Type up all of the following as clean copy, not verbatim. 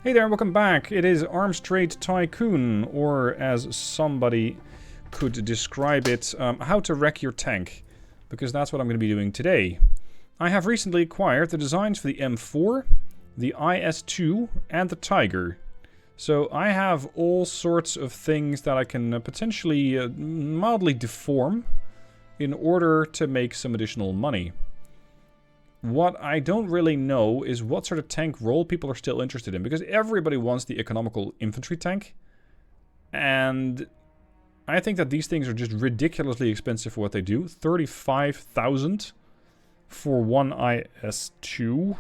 Hey there, welcome back. It is Armstrade Tycoon, or as somebody could describe it, how to wreck your tank. Because that's what I'm going to be doing today. I have recently acquired the designs for the M4, the IS-2, and the Tiger. So I have all sorts of things that I can potentially mildly deform in order to make some additional money. What I don't really know is what sort of tank role people are still interested in, because everybody wants the economical infantry tank. And I think that these things are just ridiculously expensive for what they do. 35,000 for one IS-2.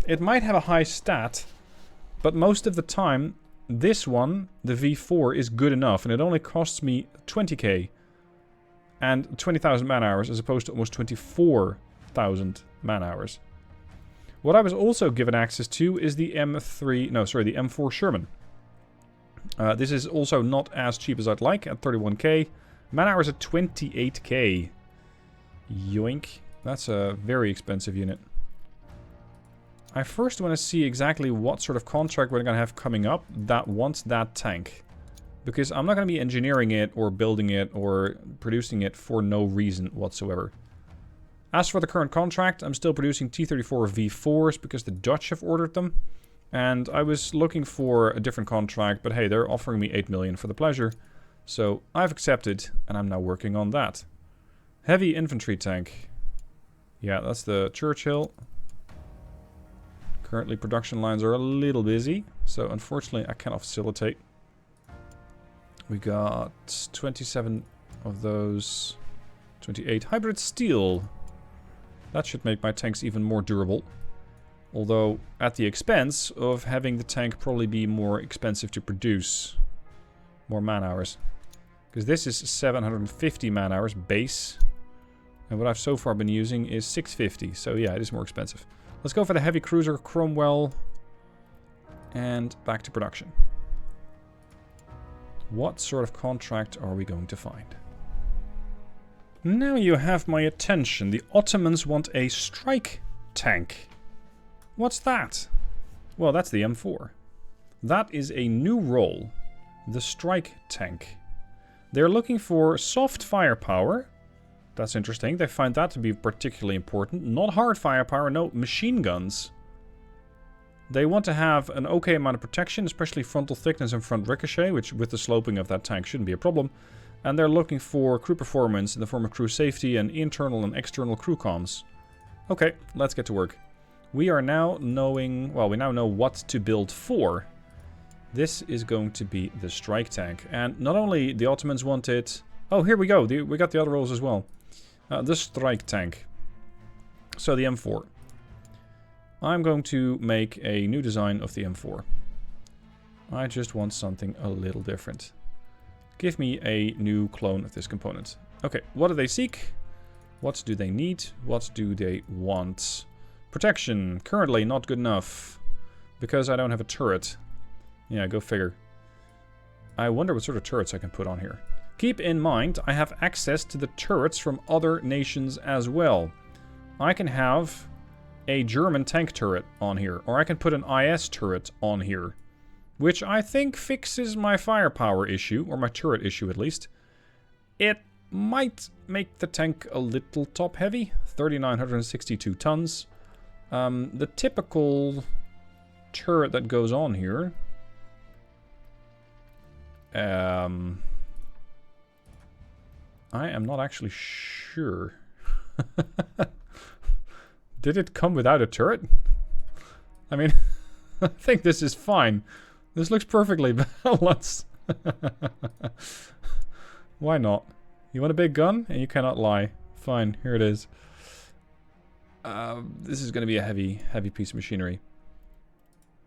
It might have a high stat, but most of the time, this one, the V4, is good enough, and it only costs me 20k. And 20,000 man-hours as opposed to almost 24,000 man-hours. What I was also given access to is the M4 Sherman. This is also not as cheap as I'd like at 31k. Man-hours at 28k. Yoink. That's a very expensive unit. I first want to see exactly what sort of contract we're going to have coming up that wants that tank. Because I'm not going to be engineering it, or building it, or producing it for no reason whatsoever. As for the current contract, I'm still producing T-34 V4s because the Dutch have ordered them. And I was looking for a different contract, but hey, they're offering me 8 million for the pleasure. So I've accepted, and I'm now working on that. Heavy infantry tank. Yeah, that's the Churchill. Currently production lines are a little busy, so unfortunately I cannot facilitate. We got 27 of those. 28 hybrid steel. That should make my tanks even more durable. Although at the expense of having the tank probably be more expensive to produce. More man-hours. Because this is 750 man-hours base. And what I've so far been using is 650. So yeah, it is more expensive. Let's go for the heavy cruiser Cromwell. And back to production. What sort of contract are we going to find? Now you have my attention. The Ottomans want a strike tank. What's that? Well, that's the M4. That is a new role. The strike tank. They're looking for soft firepower. That's interesting. They find that to be particularly important. Not hard firepower, no, machine guns. They want to have an okay amount of protection, especially frontal thickness and front ricochet, which with the sloping of that tank shouldn't be a problem. And they're looking for crew performance in the form of crew safety and internal and external crew comms. Okay, let's get to work. We are now knowing, well, we now know what to build for. This is going to be the strike tank. And not only the Ottomans want it... Oh, here we go. We got the other roles as well. The strike tank. So the M4. I'm going to make a new design of the M4. I just want something a little different. Give me a new clone of this component. Okay, what do they seek? What do they need? What do they want? Protection. Currently not good enough. Because I don't have a turret. Yeah, go figure. I wonder what sort of turrets I can put on here. Keep in mind, I have access to the turrets from other nations as well. I can have a German tank turret on here, or I can put an IS turret on here, which I think fixes my firepower issue, or my turret issue at least. It might make the tank a little top heavy, 3,962 tons. The typical turret that goes on here, I am not actually sure. Did it come without a turret? I mean, I think this is fine. This looks perfectly balanced. Why not? You want a big gun? And you cannot lie. Fine, here it is. This is going to be a heavy piece of machinery.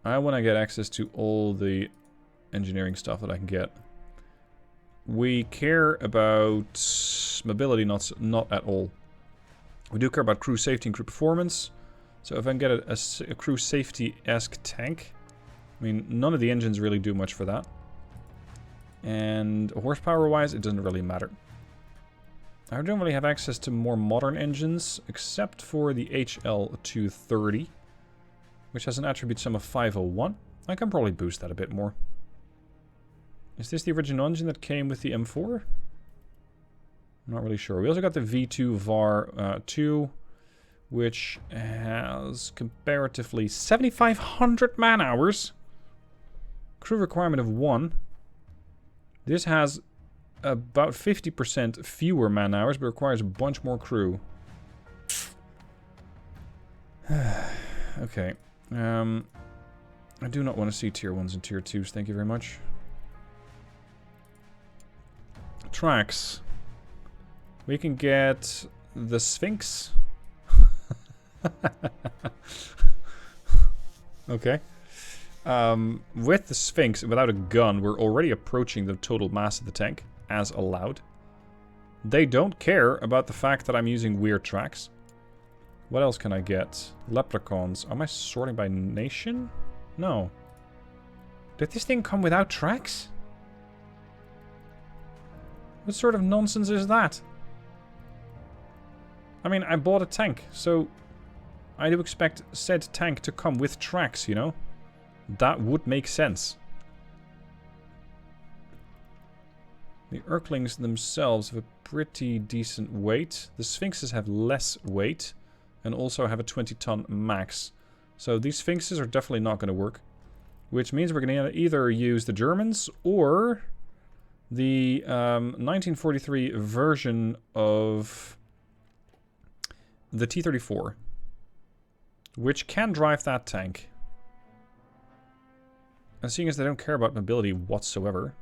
I want to get access to all the engineering stuff that I can get. We care about mobility, not at all. We do care about crew safety and crew performance. So if I can get a crew safety-esque tank. I mean, none of the engines really do much for that. And horsepower-wise, it doesn't really matter. I don't really have access to more modern engines, except for the HL230. which has an attribute sum of 501. I can probably boost that a bit more. Is this the original engine that came with the M4? I'm not really sure. We also got the V2 VAR 2, which has comparatively 7,500 man-hours. Crew requirement of 1. This has about 50% fewer man-hours, but requires a bunch more crew. Okay. I do not want to see tier 1s and tier 2s, thank you very much. Tracks. We can get the Sphinx. Okay. With the Sphinx, without a gun, we're already approaching the total mass of the tank, as allowed. They don't care about the fact that I'm using weird tracks. What else can I get? Leprechauns. Am I sorting by nation? No. Did this thing come without tracks? What sort of nonsense is that? I mean, I bought a tank, so I do expect said tank to come with tracks, you know? That would make sense. The Urklings themselves have a pretty decent weight. The Sphinxes have less weight and also have a 20-ton max. So these Sphinxes are definitely not going to work. Which means we're going to either use the Germans or the 1943 version of the T-34, which can drive that tank. And seeing as they don't care about mobility whatsoever,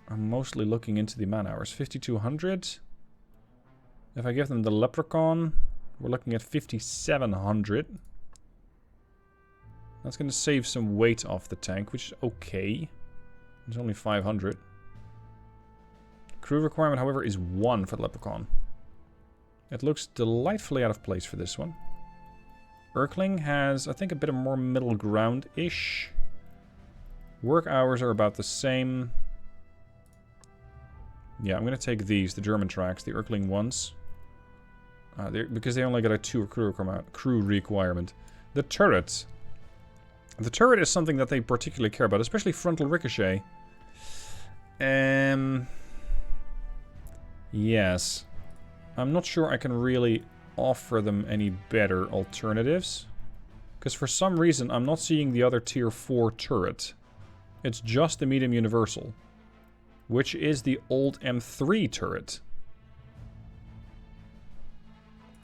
I'm mostly looking into the man-hours. 5,200. If I give them the Leprechaun, we're looking at 5,700. That's going to save some weight off the tank, which is okay. It's only 500. Crew requirement, however, is 1 for the Leprechaun. It looks delightfully out of place for this one. Urkling has, I think, a bit of more middle ground-ish. Work hours are about the same. Yeah, I'm going to take these, the German tracks, the Urkling ones. Because they only got a 2 crew requirement. The turret. The turret is something that they particularly care about, especially frontal ricochet. Yes. I'm not sure I can really offer them any better alternatives. Because for some reason, I'm not seeing the other tier 4 turret. It's just the medium universal. Which is the old M3 turret.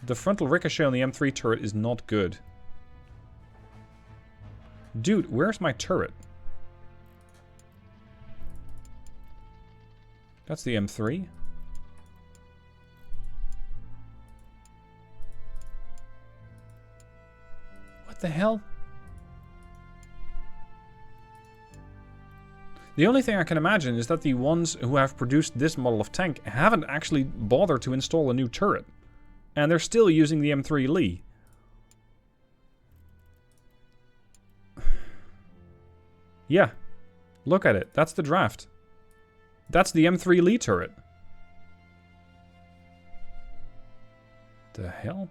The frontal ricochet on the M3 turret is not good. Dude, where's my turret? That's the M3. What the hell? The only thing I can imagine is that the ones who have produced this model of tank haven't actually bothered to install a new turret. And they're still using the M3 Lee. Yeah. Look at it. That's the draft. That's the M3 Lee turret. The hell?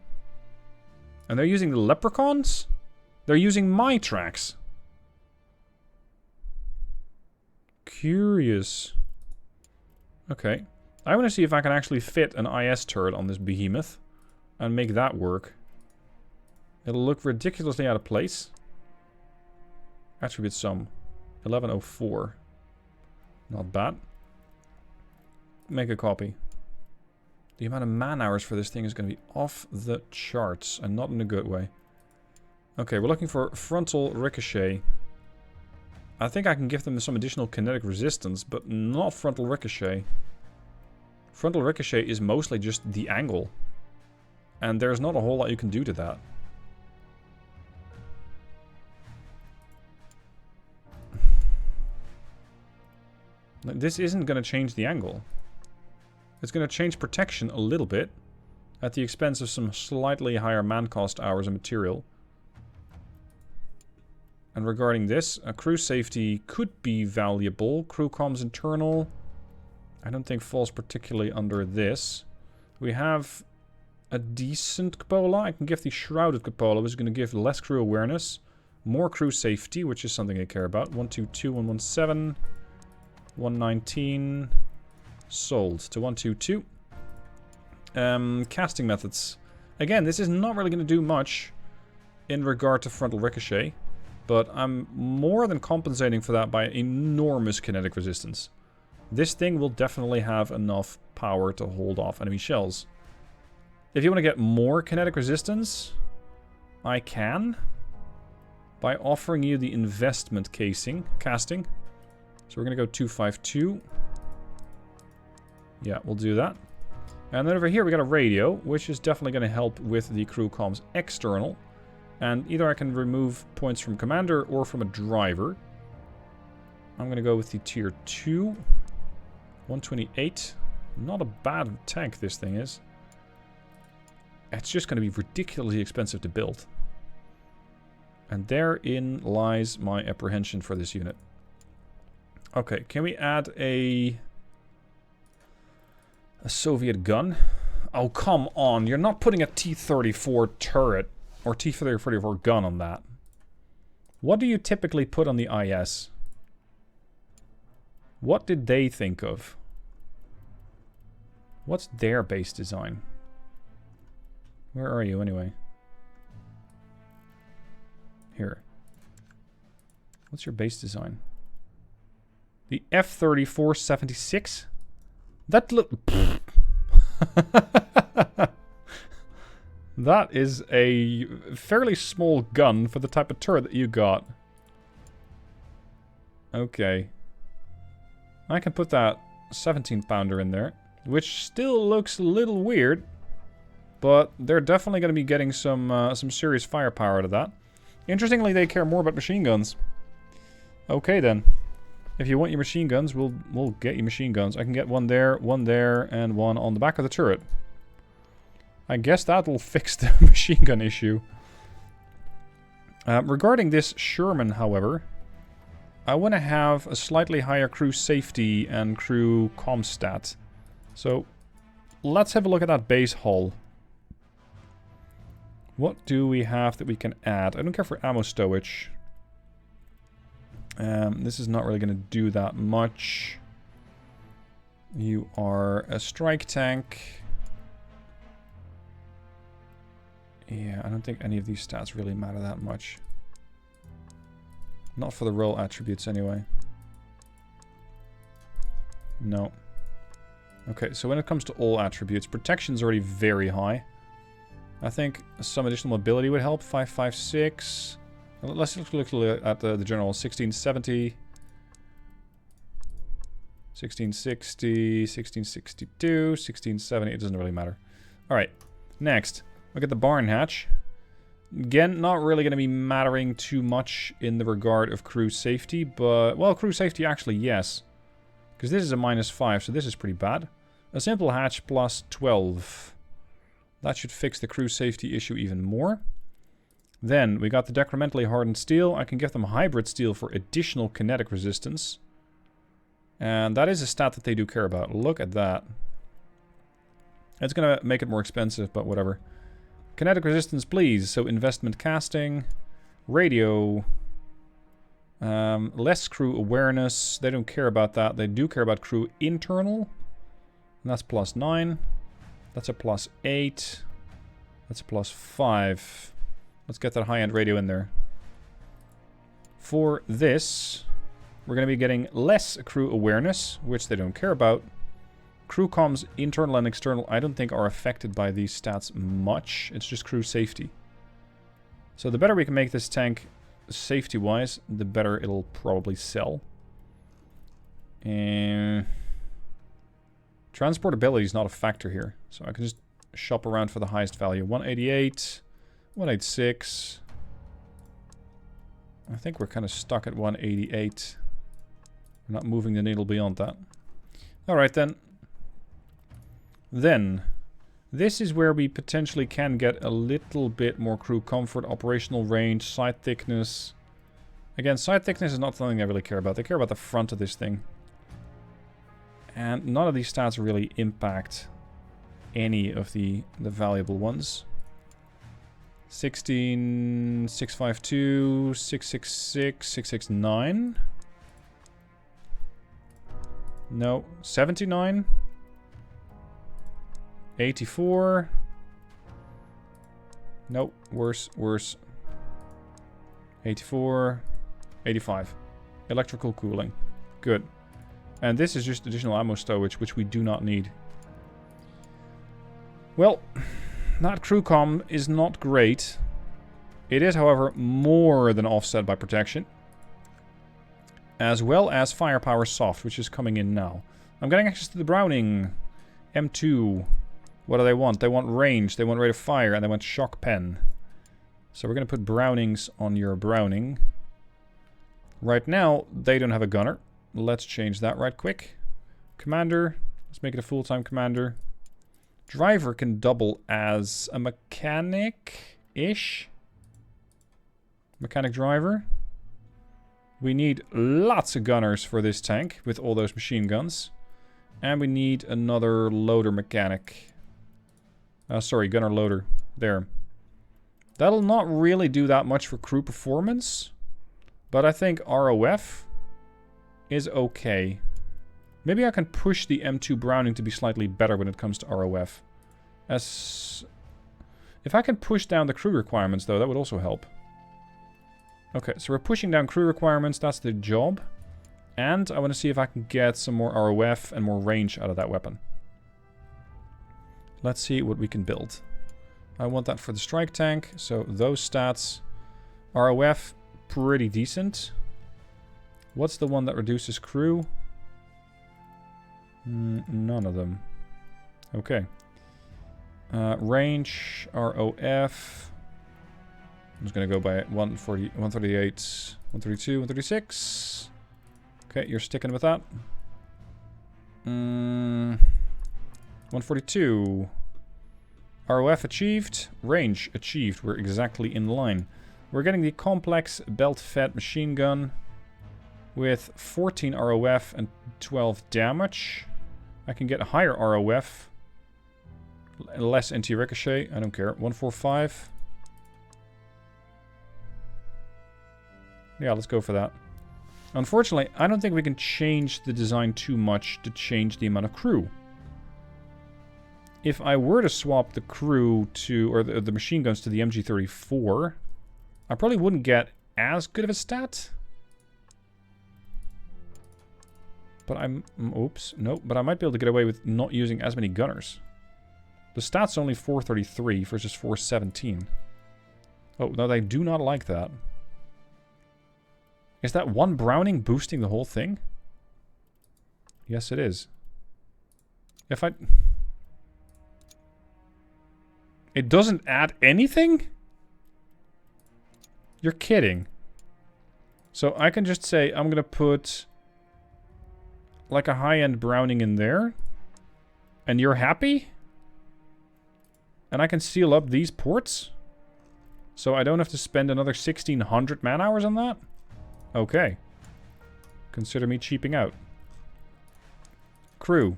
And they're using the Leprechauns? They're using my tracks. Curious. Okay. I want to see if I can actually fit an IS turret on this behemoth. And make that work. It'll look ridiculously out of place. Attribute sum. 1104. Not bad. Make a copy. The amount of man hours for this thing is going to be off the charts. And not in a good way. Okay, we're looking for frontal ricochet. I think I can give them some additional kinetic resistance, but not frontal ricochet. Frontal ricochet is mostly just the angle. And there's not a whole lot you can do to that. This isn't going to change the angle. It's going to change protection a little bit. At the expense of some slightly higher man cost hours and material. And regarding this, crew safety could be valuable. Crew comms internal. I don't think falls particularly under this. We have a decent cupola. I can give the shrouded cupola, which is going to give less crew awareness, more crew safety, which is something I care about. 122, 117, 119. Sold to 122. Casting methods. Again, this is not really going to do much in regard to frontal ricochet, but I'm more than compensating for that by enormous kinetic resistance. This thing will definitely have enough power to hold off enemy shells. If you want to get more kinetic resistance, I can, by offering you the investment casting. So we're going to go 252. Yeah, we'll do that. And then over here we got a radio, which is definitely going to help with the crew comms external. And either I can remove points from commander or from a driver. I'm going to go with the tier 2. 128. Not a bad tank, this thing is. It's just going to be ridiculously expensive to build. And therein lies my apprehension for this unit. Okay, can we add a Soviet gun? Oh, come on. You're not putting a T-34 turret or T-34 gun on that. What do you typically put on the IS? What did they think of? What's their base design? Where are you anyway? Here. What's your base design? The F-34-76? That look... That is a fairly small gun for the type of turret that you got. Okay. I can put that 17-pounder in there, which still looks a little weird, but they're definitely going to be getting some serious firepower out of that. Interestingly, they care more about machine guns. Okay, then. If you want your machine guns, we'll get you machine guns. I can get one there, and one on the back of the turret. I guess that will fix the machine gun issue. Regarding this Sherman, however, I want to have a slightly higher crew safety and crew comm stat. So, let's have a look at that base hull. What do we have that we can add? I don't care for ammo stowage. This is not really going to do that much. You are a strike tank. Yeah, I don't think any of these stats really matter that much. Not for the role attributes anyway. No. Okay, so when it comes to all attributes, protection's already very high. I think some additional mobility would help. 556. Let's look at the general. 1670. 1660. 1662. 1670. It doesn't really matter. Alright, next. Look at the barn hatch. Again, not really going to be mattering too much in the regard of crew safety, but... Well, crew safety actually, yes. Because this is a -5, so this is pretty bad. A simple hatch plus 12. That should fix the crew safety issue even more. Then, we got the decrementally hardened steel. I can give them hybrid steel for additional kinetic resistance. And that is a stat that they do care about. Look at that. It's going to make it more expensive, but whatever. Kinetic resistance, please. So investment casting, radio, less crew awareness. They don't care about that. They do care about crew internal. And that's +9. That's a +8. That's a +5. Let's get that high-end radio in there. For this, we're going to be getting less crew awareness, which they don't care about. Crew comms, internal and external, I don't think are affected by these stats much. It's just crew safety. So the better we can make this tank safety-wise, the better it'll probably sell. And transportability is not a factor here. So I can just shop around for the highest value. 188, 186. I think we're kind of stuck at 188. We're not moving the needle beyond that. Alright then. Then, this is where we potentially can get a little bit more crew comfort, operational range, side thickness. Again, side thickness is not something I really care about. They care about the front of this thing. And none of these stats really impact any of the valuable ones. 16, 652, 666, 669. No, 79. 84. Nope, worse, worse. 84. 85. Electrical cooling. Good. And this is just additional ammo stowage, which we do not need. Well, that crew comm is not great. It is, however, more than offset by protection. As well as firepower soft, which is coming in now. I'm getting access to the Browning. M2. What do they want? They want range, they want rate of fire, and they want shock pen. So we're going to put Brownings on your Browning. Right now, they don't have a gunner. Let's change that right quick. Commander. Let's make it a full-time commander. Driver can double as a mechanic-ish. Mechanic driver. We need lots of gunners for this tank with all those machine guns. And we need another loader mechanic. Sorry, gunner loader. There. That'll not really do that much for crew performance. But I think ROF is okay. Maybe I can push the M2 Browning to be slightly better when it comes to ROF. If I can push down the crew requirements, though, that would also help. Okay, so we're pushing down crew requirements. That's the job. And I want to see if I can get some more ROF and more range out of that weapon. Let's see what we can build. I want that for the strike tank. So those stats. ROF, pretty decent. What's the one that reduces crew? None of them. Okay. Range, ROF. I'm just going to go by 140, 138, 132, 136. Okay, you're sticking with that. 142. ROF achieved. Range achieved. We're exactly in line. We're getting the complex belt-fed machine gun with 14 ROF and 12 damage. I can get a higher ROF. Less anti-ricochet. I don't care. 145. Yeah, let's go for that. Unfortunately, I don't think we can change the design too much to change the amount of crew. If I were to swap the crew to, or the machine guns to the MG34, I probably wouldn't get as good of a stat. But oops, no, but I might be able to get away with not using as many gunners. The stat's only 433 versus 417. Oh, no, they do not like that. Is that one Browning boosting the whole thing? Yes, it is. If I... It doesn't add anything? You're kidding. So I can just say, I'm gonna put like a high-end Browning in there. And you're happy? And I can seal up these ports? So I don't have to spend another 1,600 man-hours on that? Okay. Consider me cheaping out. Crew.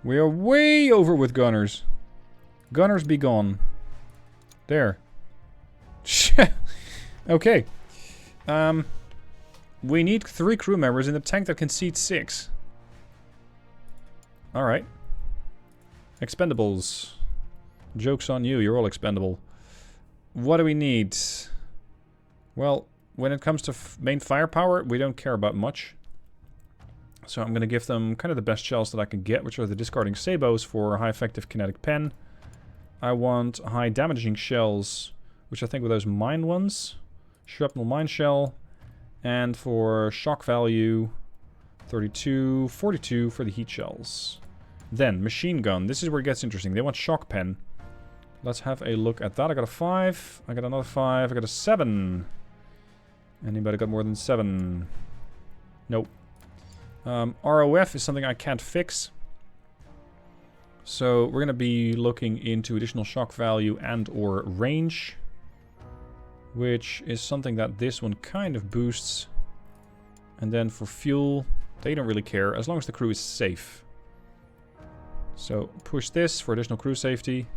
We are way over with gunners. Gunners be gone. There. Okay. We need 3 crew members in the tank that can seat 6. Alright. Expendables. Joke's on you, you're all expendable. What do we need? Well, when it comes to main firepower, we don't care about much. So I'm going to give them kind of the best shells that I can get, which are the discarding sabos for high effective kinetic pen. I want high damaging shells, which I think were those mine ones. Shrapnel mine shell. And for shock value, 32, 42 for the heat shells. Then, machine gun. This is where it gets interesting. They want shock pen. Let's have a look at that. I got a 5. I got another 5. I got a 7. Anybody got more than 7? Nope. ROF is something I can't fix. So we're going to be looking into additional shock value and or range. Which is something that this one kind of boosts. And then for fuel, they don't really care as long as the crew is safe. So push this for additional crew safety.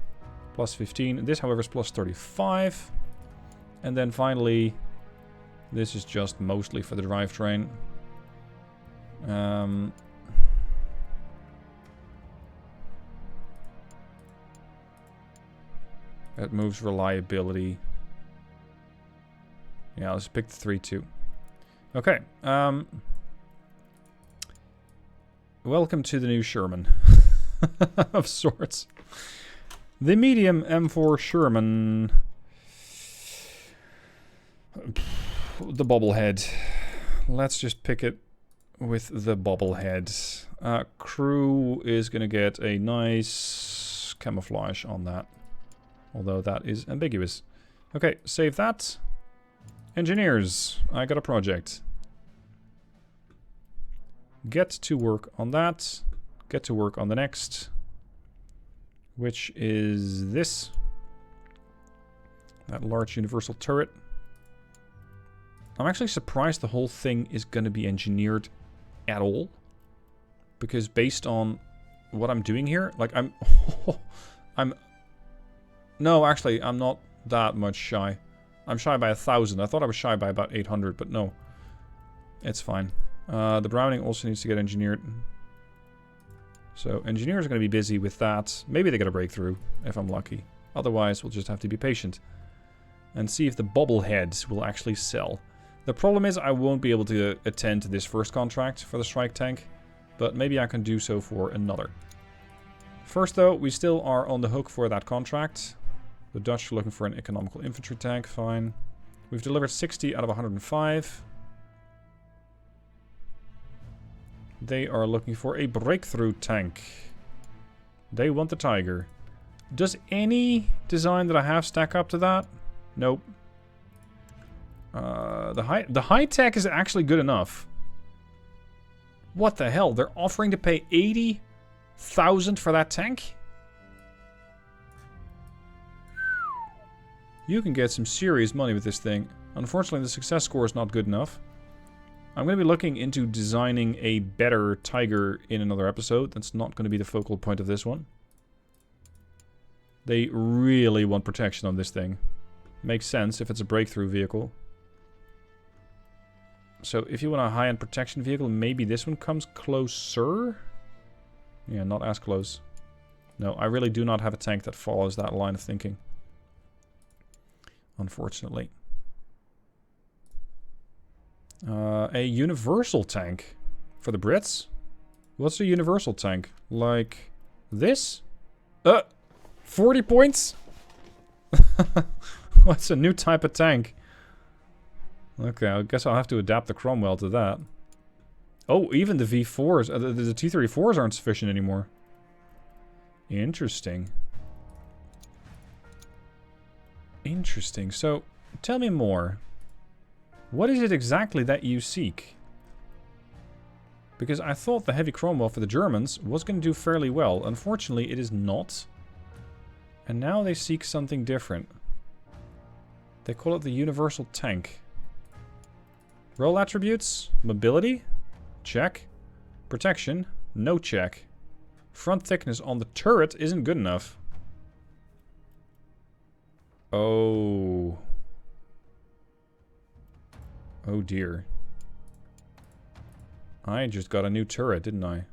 Plus 15. This, however, is plus 35. And then finally, this is just mostly for the drivetrain. That moves reliability. Yeah, let's pick the 3-2. Okay. Welcome to the new Sherman. Of sorts. The medium M4 Sherman. The Bobblehead. Let's just pick it with the Bobblehead. Crew is going to get a nice camouflage on that. Although that is ambiguous. Okay, save that. Engineers, I got a project. Get to work on that. Get to work on the next. Which is this. That large universal turret. I'm actually surprised the whole thing is going to be engineered at all. Because based on what I'm doing here, like no, actually, I'm not that much shy. I'm shy by 1,000. I thought I was shy by about 800, but no. It's fine. The Browning also needs to get engineered. So, engineers are going to be busy with that. Maybe they get a breakthrough, if I'm lucky. Otherwise, we'll just have to be patient. And see if the Bobbleheads will actually sell. The problem is, I won't be able to attend to this first contract for the strike tank. But maybe I can do so for another. First, though, we still are on the hook for that contract. The Dutch are looking for an economical infantry tank, fine. We've delivered 60 out of 105. They are looking for a breakthrough tank. They want the Tiger. Does any design that I have stack up to that? Nope. The high tech is actually good enough. What the hell? They're offering to pay 80,000 for that tank? You can get some serious money with this thing. Unfortunately, the success score is not good enough. I'm going to be looking into designing a better Tiger in another episode. That's not going to be the focal point of this one. They really want protection on this thing. Makes sense if it's a breakthrough vehicle. So if you want a high-end protection vehicle, maybe this one comes closer? Yeah, not as close. No, I really do not have a tank that follows that line of thinking. Unfortunately. A universal tank for the Brits? What's a universal tank? Like this? 40 points? What's a new type of tank? Okay, I guess I'll have to adapt the Cromwell to that. Oh, even the V4s, the T-34s aren't sufficient anymore. Interesting. Interesting. So, tell me more. What is it exactly that you seek? Because I thought the heavy Cromwell for the Germans was going to do fairly well. Unfortunately, it is not. And now they seek something different. They call it the universal tank. Roll attributes? Mobility? Check. Protection? No check. Front thickness on the turret isn't good enough. Oh. Oh dear. I just got a new turret, didn't I?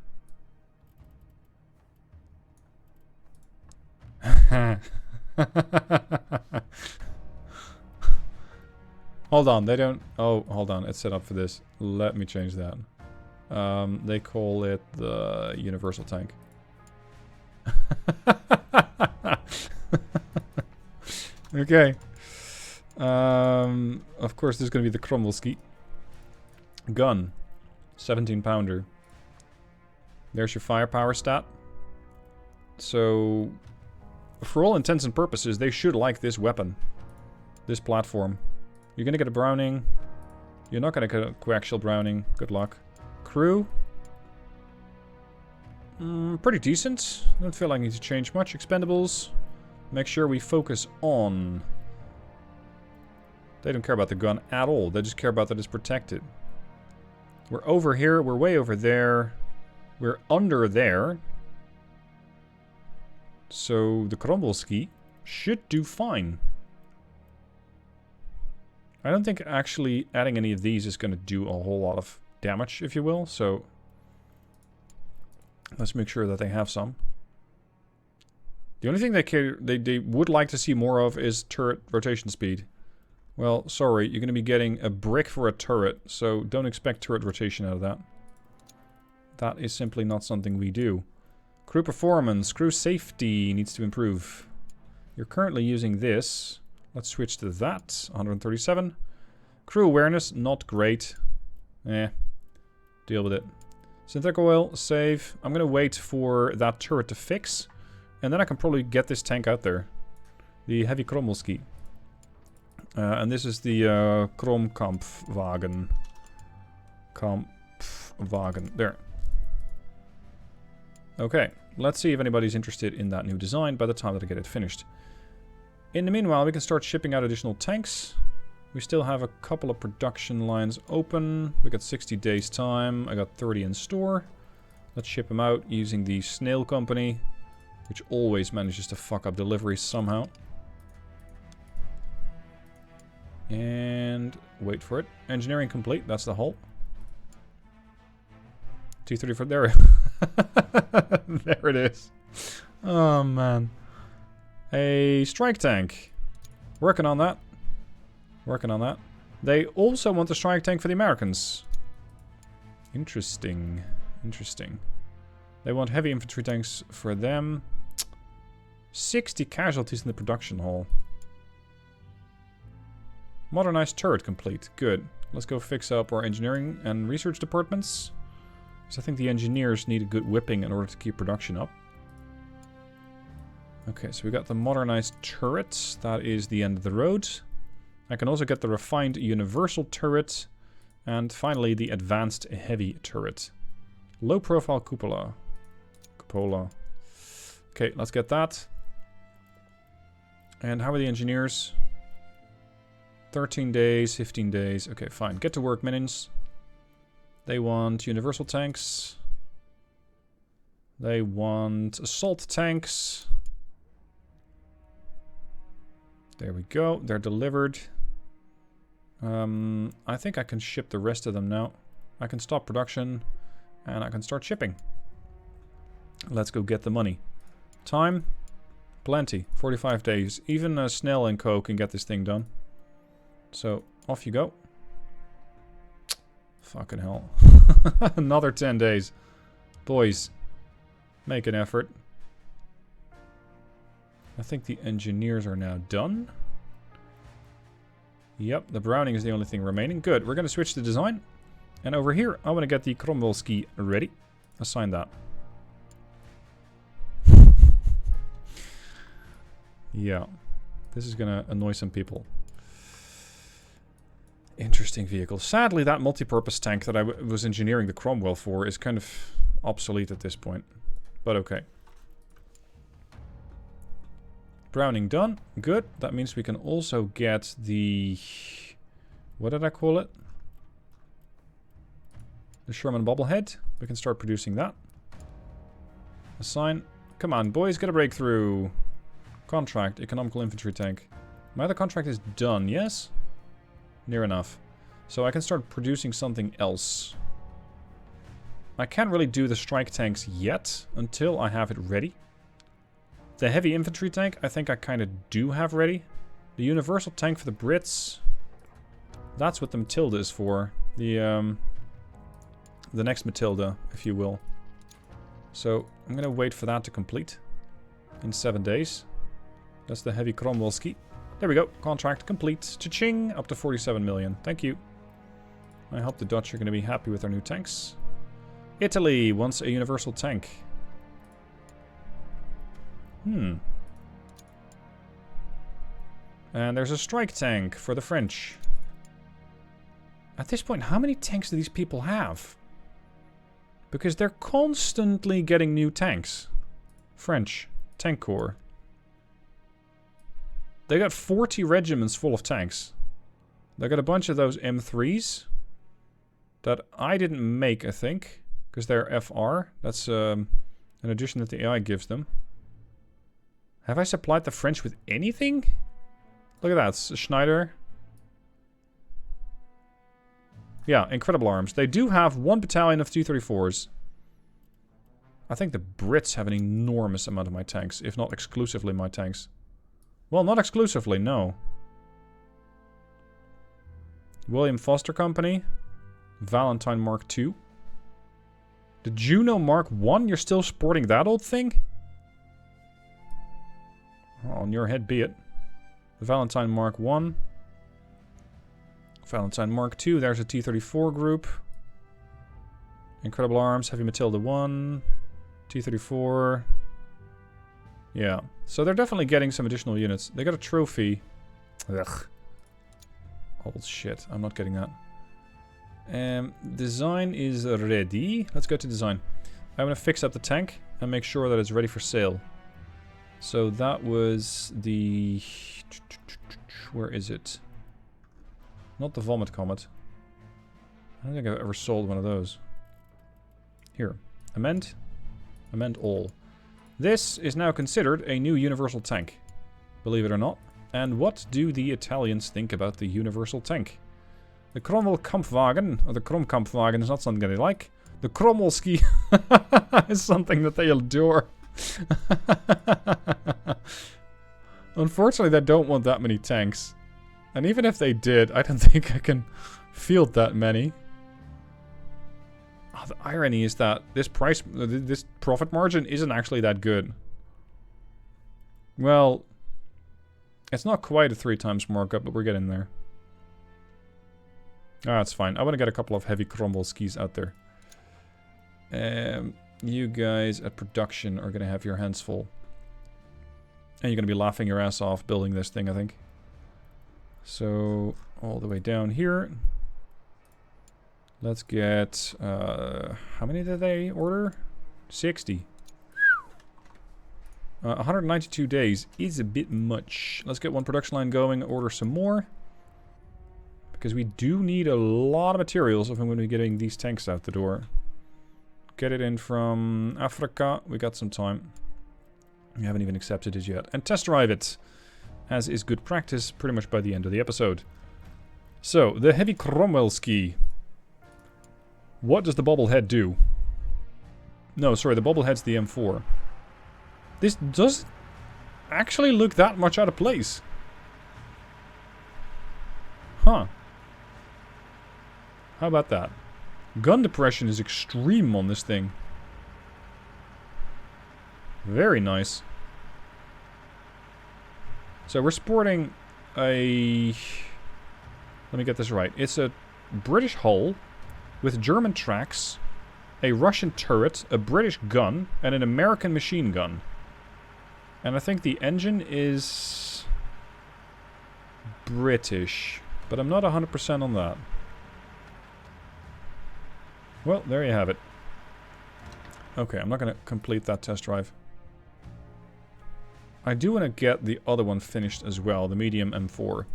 Hold on, they don't... Oh, hold on, it's set up for this. Let me change that. They call it the universal tank. Okay. Of course, there's going to be the Cromwellski. Gun. 17 pounder. There's your firepower stat. So, for all intents and purposes, they should like this weapon. This platform. You're going to get a Browning. You're not going to get a coaxial Browning. Good luck. Crew. Pretty decent. Don't feel like I need to change much. Expendables. Make sure we focus on... They don't care about the gun at all. They just care about that it's protected. We're over here. We're way over there. We're under there. So the Krombolski should do fine. I don't think actually adding any of these is going to do a whole lot of damage, if you will. So let's make sure that they have some. The only thing they would like to see more of is turret rotation speed. Well, sorry, you're going to be getting a brick for a turret, so don't expect turret rotation out of that. That is simply not something we do. Crew performance, crew safety needs to improve. You're currently using this. Let's switch to that. 137. Crew awareness, not great. Deal with it. Synthetic oil, save. I'm going to wait for that turret to fix. And then I can probably get this tank out there. The heavy Krommelski. And this is the Kromkampfwagen. Kampfwagen. There. Okay. Let's see if anybody's interested in that new design by the time that I get it finished. In the meanwhile, we can start shipping out additional tanks. We still have a couple of production lines open. We got 60 days time. I got 30 in store. Let's ship them out using the snail company, which always manages to fuck up deliveries somehow. And wait for it. Engineering complete. That's the hull. T-34. There. There it is. Oh, man. A strike tank. Working on that. Working on that. They also want a strike tank for the Americans. Interesting. Interesting. They want heavy infantry tanks for them. 60 casualties in the production hall. Modernized turret complete. Good. Let's go fix up our engineering and research departments. Because I think the engineers need a good whipping in order to keep production up. Okay, so we got the modernized turret. That is the end of the road. I can also get the refined universal turret. And finally, the advanced heavy turret. Low profile cupola. Cupola. Okay, let's get that. And how are the engineers? 13 days, 15 days. Okay, fine. Get to work, minions. They want universal tanks. They want assault tanks. There we go. They're delivered. I think I can ship the rest of them now. I can stop production and I can start shipping. Let's go get the money. Time? Plenty. 45 days. Even Snell and Co. can get this thing done. So, off you go. Fucking hell. Another 10 days. Boys, make an effort. I think the engineers are now done. Yep, the Browning is the only thing remaining. Good, we're going to switch to design. And over here, I want to get the Krombolski ready. Assign that. Yeah, this is going to annoy some people. Interesting vehicle. Sadly, that multi-purpose tank that I was engineering the Cromwell for is kind of obsolete at this point. But okay. Browning done. Good. That means we can also get the... What did I call it? The Sherman Bobblehead. We can start producing that. Assign. Come on, boys. Get a breakthrough. Contract. Economical infantry tank. My other contract is done, yes? Near enough. So I can start producing something else. I can't really do the strike tanks yet until I have it ready. The heavy infantry tank, I think I kind of do have ready. The universal tank for the Brits. That's what the Matilda is for. The next Matilda, if you will. So I'm going to wait for that to complete. In 7 days. That's the heavy Krombolski. There we go. Contract complete. Cha-ching! Up to 47 million. Thank you. I hope the Dutch are going to be happy with their new tanks. Italy wants a universal tank. And there's a strike tank for the French. At this point, how many tanks do these people have? Because they're constantly getting new tanks. French. Tank Corps. They got 40 regiments full of tanks. They got a bunch of those M3s. That I didn't make, I think. Because they're FR. That's an addition that the AI gives them. Have I supplied the French with anything? Look at that. It's Schneider. Yeah, incredible arms. They do have 1 battalion of T-34s. I think the Brits have an enormous amount of my tanks, if not exclusively my tanks. Well, not exclusively, no. William Foster Company. Valentine Mark II. The Juno Mark I? You're still sporting that old thing? Oh, on your head be it. The Valentine Mark I. Valentine Mark II. There's a T-34 group. Incredible Arms. Heavy Matilda 1. T-34. Yeah. So they're definitely getting some additional units. They got a trophy. Ugh. Old shit. I'm not getting that. Design is ready. Let's go to design. I'm going to fix up the tank and make sure that it's ready for sale. So that was the... Where is it? Not the Vomit Comet. I don't think I've ever sold one of those. Here. Amend. Amend all. This is now considered a new universal tank. Believe it or not. And what do the Italians think about the universal tank? The Cromwell Kampfwagen, or the Krummkampfwagen, is not something that they like. The Kromwelski is something that they adore. Unfortunately, they don't want that many tanks. And even if they did, I don't think I can field that many. Oh, the irony is that this profit margin isn't actually that good. Well, it's not quite a 3 times markup, but we're getting there. Ah, that's fine. I want to get a couple of heavy Cromwell skis out there. You guys at production are going to have your hands full. And you're going to be laughing your ass off building this thing, I think. So, all the way down here. Let's get... how many did they order? 60. 192 days is a bit much. Let's get one production line going, order some more. Because we do need a lot of materials if I'm going to be getting these tanks out the door. Get it in from Africa. We got some time. We haven't even accepted it yet. And test drive it, as is good practice, pretty much by the end of the episode. So, the heavy Cromwell ski. What does the Bobblehead do? No, sorry, the Bobblehead's the M4. This does actually look that much out of place. Huh. How about that? Gun depression is extreme on this thing. Very nice. So we're sporting a... Let me get this right. It's a British hull with German tracks, a Russian turret, a British gun, and an American machine gun. And I think the engine is British, but I'm not 100% on that. Well, there you have it. Okay, I'm not going to complete that test drive. I do want to get the other one finished as well, the medium M4.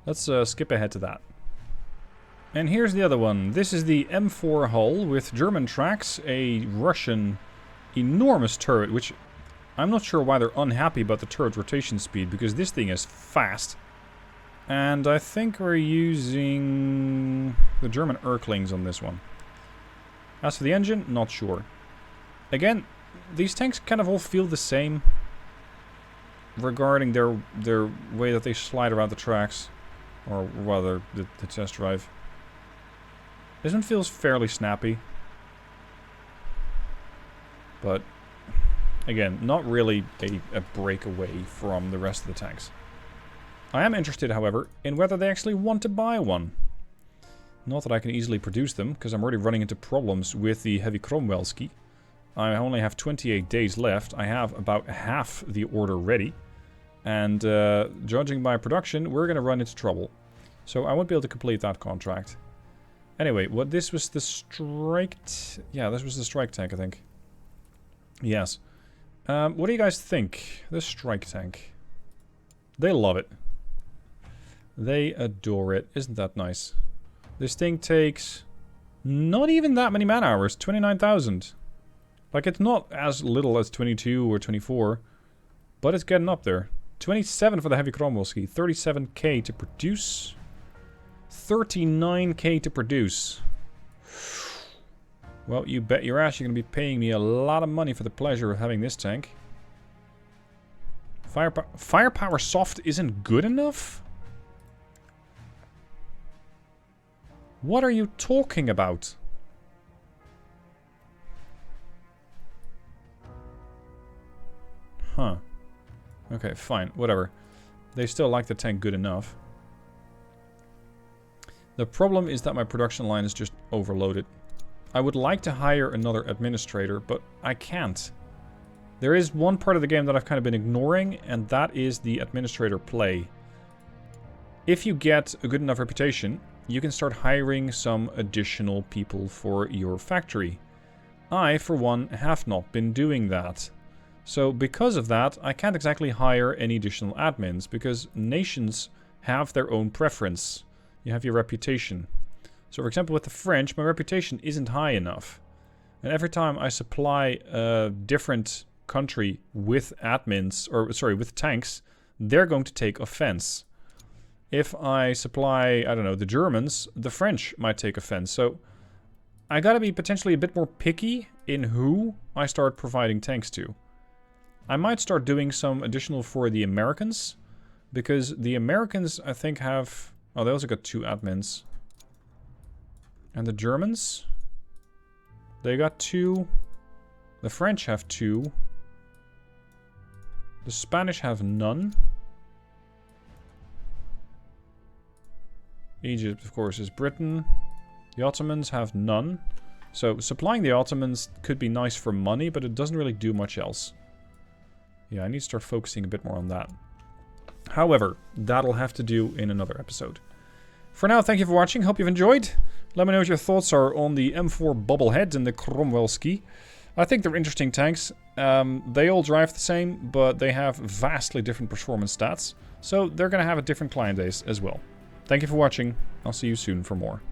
Let's skip ahead to that. And here's the other one. This is the M4 hull with German tracks, a Russian enormous turret, which I'm not sure why they're unhappy about the turret rotation speed, because this thing is fast. And I think we're using the German Erklings on this one. As for the engine, not sure. Again, these tanks kind of all feel the same regarding their way that they slide around the tracks, or rather the test drive. This one feels fairly snappy, but again, not really a breakaway from the rest of the tanks. I am interested, however, in whether they actually want to buy one. Not that I can easily produce them, because I'm already running into problems with the heavy Cromwellski. I only have 28 days left. I have about half the order ready. And judging by production, we're going to run into trouble. So I won't be able to complete that contract. Anyway, this was the strike... Yeah, this was the strike tank, I think. Yes. What do you guys think? The strike tank. They love it. They adore it. Isn't that nice? This thing takes not even that many man hours. 29,000. Like, it's not as little as 22 or 24. But it's getting up there. 27 for the heavy Cromwellski. 37k to produce. 39k to produce. Well, you bet your ass you're going to be paying me a lot of money for the pleasure of having this tank. Firepower soft isn't good enough? What are you talking about? Huh. Okay, fine. Whatever. They still like the tank good enough. The problem is that my production line is just overloaded. I would like to hire another administrator, but I can't. There is one part of the game that I've kind of been ignoring, and that is the administrator play. If you get a good enough reputation, you can start hiring some additional people for your factory. I, for one, have not been doing that. So because of that, I can't exactly hire any additional admins, because nations have their own preference. You have your reputation. So for example, with the French, my reputation isn't high enough. And every time I supply a different country with admins, or sorry, with tanks, they're going to take offense. If I supply, I don't know, the Germans, the French might take offense. So I gotta be potentially a bit more picky in who I start providing tanks to. I might start doing some additional for the Americans, because the Americans, I think, have... Oh, they also got 2 admins. And the Germans? They got 2. The French have 2. The Spanish have none. Egypt, of course, is Britain. The Ottomans have none. So supplying the Ottomans could be nice for money, but it doesn't really do much else. Yeah, I need to start focusing a bit more on that. However, that'll have to do in another episode. For now, thank you for watching. Hope you've enjoyed. Let me know what your thoughts are on the M4 Bobblehead and the Cromwellski. I think they're interesting tanks. They all drive the same, but they have vastly different performance stats. So they're going to have a different client base as well. Thank you for watching. I'll see you soon for more.